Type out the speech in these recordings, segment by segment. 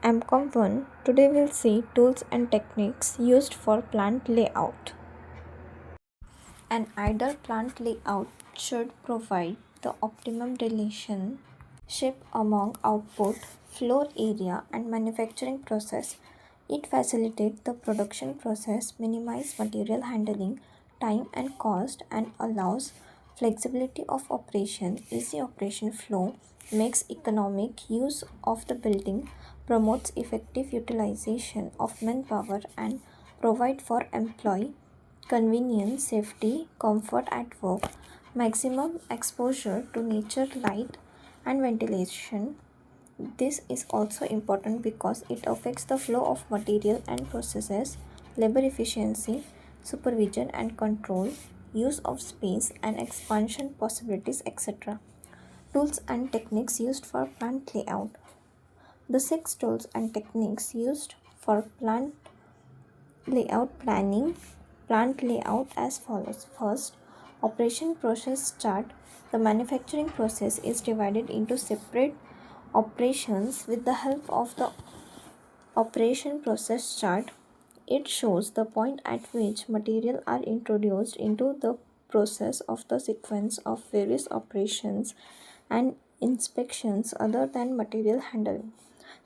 Mcom1. Today we'll see tools and techniques used for plant layout. An ideal plant layout should provide the optimum relationship among output, floor area, and manufacturing process. It facilitates the production process, minimizes material handling, time and cost, and allows flexibility of operation, easy operation flow, makes economic use of the building, promotes effective utilization of manpower, and provide for employee convenience, safety, comfort at work, maximum exposure to nature, light, and ventilation. This is also important because it affects the flow of material and processes, labor efficiency, supervision and control, use of space, and expansion possibilities, etc. Tools and techniques used for plant layout. The six tools and techniques used for plant layout planning plant layout as follows. First, operation process chart. The manufacturing process is divided into separate operations. With the help of the operation process chart, it shows the point at which material are introduced into the process of the sequence of various operations and inspections other than material handling.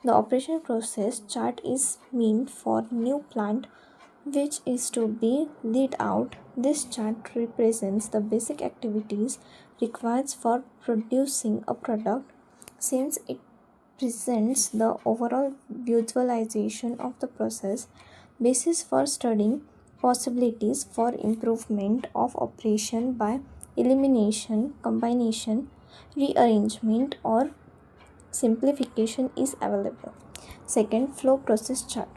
The operation process chart is meant for new plant which is to be laid out. This chart represents the basic activities required for producing a product since it presents the overall visualization of the process, basis for studying possibilities for improvement of operation by elimination, combination, rearrangement, or simplification is available. Second, flow process chart.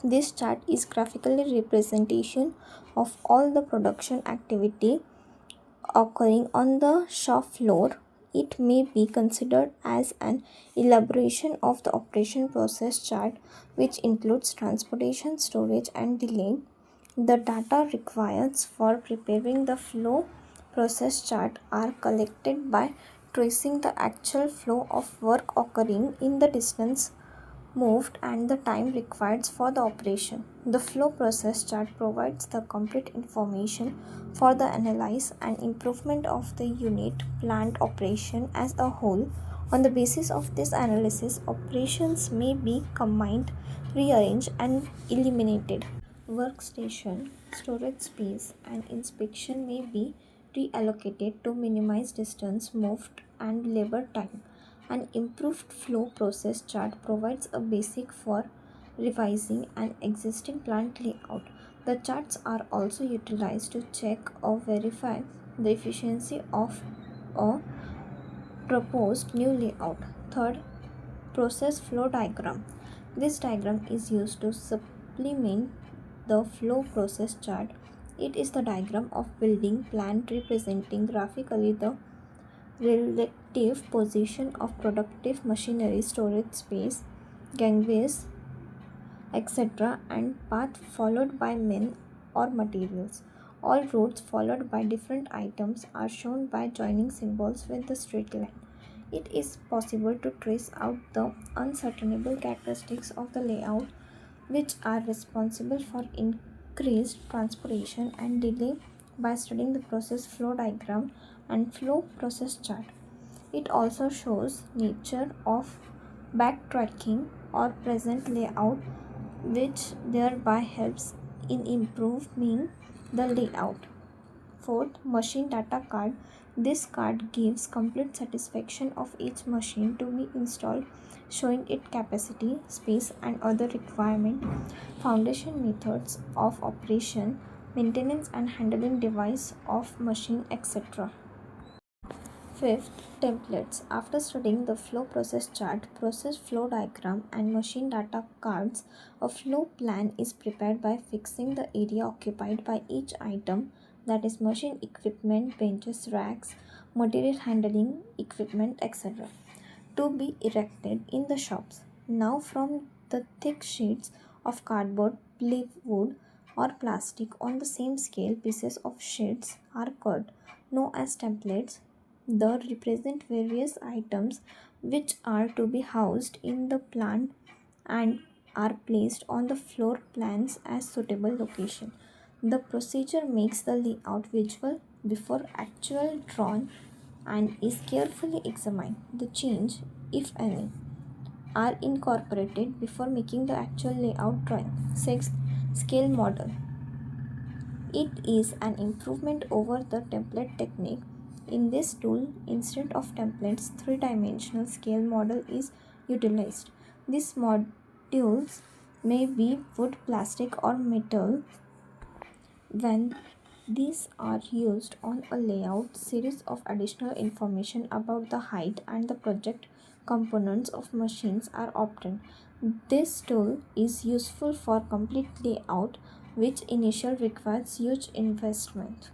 This chart is graphically representation of all the production activity occurring on the shop floor. It may be considered as an elaboration of the operation process chart, which includes transportation, storage, and delay. The data required for preparing the flow process chart are collected by tracing the actual flow of work occurring in the distance moved and the time required for the operation. The flow process chart provides the complete information for the analysis and improvement of the unit plant operation as a whole. On the basis of this analysis, operations may be combined, rearranged, and eliminated. Workstation, storage space, and inspection may be reallocated to minimize distance moved and labor time. An improved flow process chart provides a basic for revising an existing plant layout. The charts are also utilized to check or verify the efficiency of a proposed new layout. Third, process flow diagram. This diagram is used to supplement the flow process chart. It is the diagram of building plan representing graphically the relative position of productive machinery, storage space, gangways, etc., and path followed by men or materials. All routes followed by different items are shown by joining symbols with the straight line. It is possible to trace out the uncertainable characteristics of the layout which are responsible for increased transportation and delay by studying the process flow diagram and flow process chart. It also shows nature of backtracking or present layout which thereby helps in improving the layout. Fourth, machine data card. This card gives complete satisfaction of each machine to be installed, showing its capacity, space, and other requirement, foundation methods of operation, maintenance and handling device of machine, etc. Fifth, templates. After studying the flow process chart, process flow diagram, and machine data cards, a flow plan is prepared by fixing the area occupied by each item, that is, machine equipment, benches, racks, material handling equipment, etc., to be erected in the shops. Now, from the thick sheets of cardboard, plywood, or plastic on the same scale, pieces of sheets are cut, known as templates. They represent various items which are to be housed in the plant and are placed on the floor plans as suitable location. The procedure makes the layout visual before actual drawn and is carefully examined. The change, if any, are incorporated before making the actual layout drawing. Sixth, scale model. It is an improvement over the template technique. In this tool, instead of templates, three-dimensional scale model is utilized. These modules may be wood, plastic, or metal. When these are used on a layout, series of additional information about the height and the project components of machines are obtained. This tool is useful for complete layout, which initially requires huge investment.